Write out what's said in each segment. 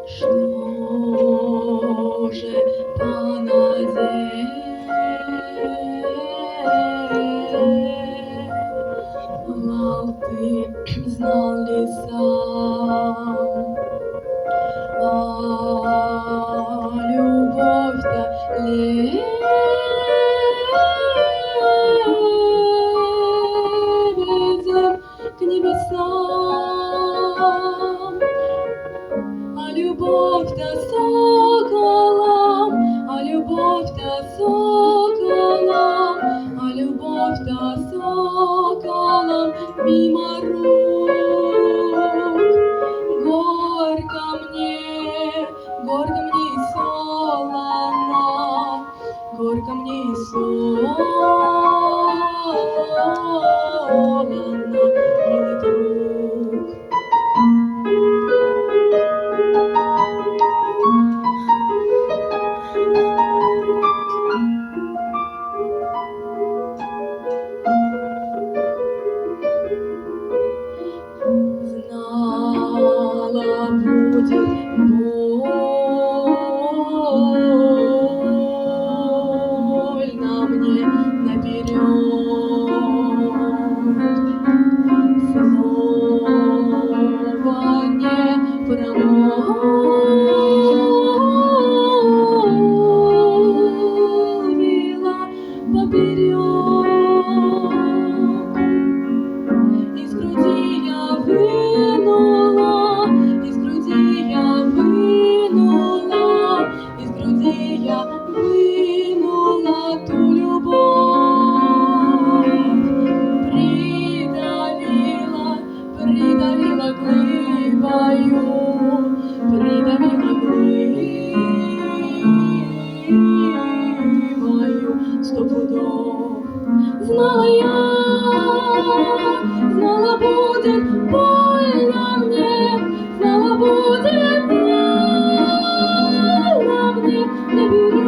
Что же понадеялся, ты знал ли сам? А любовь-то лебедем к небесам, а любовь-то соколом, а любовь-то соколом, а любовь-то соколом мимо рук. Горько мне и солоно, горько мне и солоно, милый друг. Знала, будет больно мне наперед, слова не промолвила поперед. Из груди я вынула, из груди я вынула, из груди я вынула ту любовь. Придавила глыбою, придавила глыбою 100 пудов. Знала я, знала, будет больно мне, знала, будет больно мне наперед.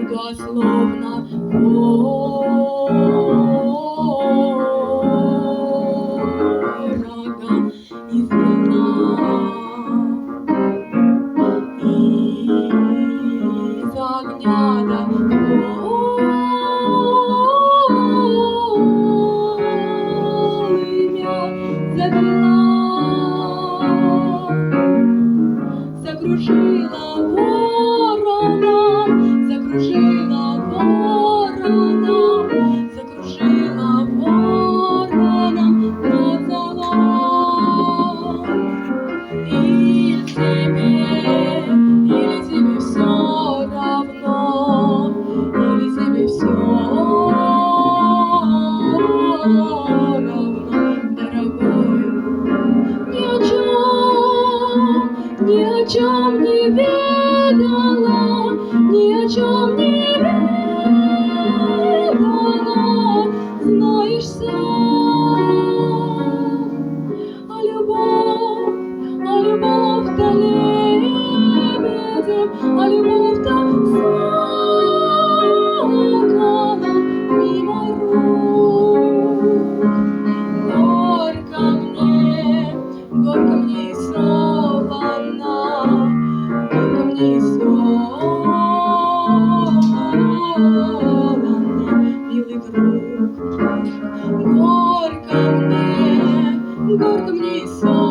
Друга словно ворога извела, из огня до полымя завела, закружила вороном, закружила вороном, закружила вороном над золой. Или тебе все равно, или тебе все равно, дорогой. Ни о чем не ведала, ни о чем не ведала, знаешь сам. А любовь-то лебедем, а любовь-то соколом мимо рук. Горько мне и солоно, горько мне и солоно, милый друг. Горько мне и солоно.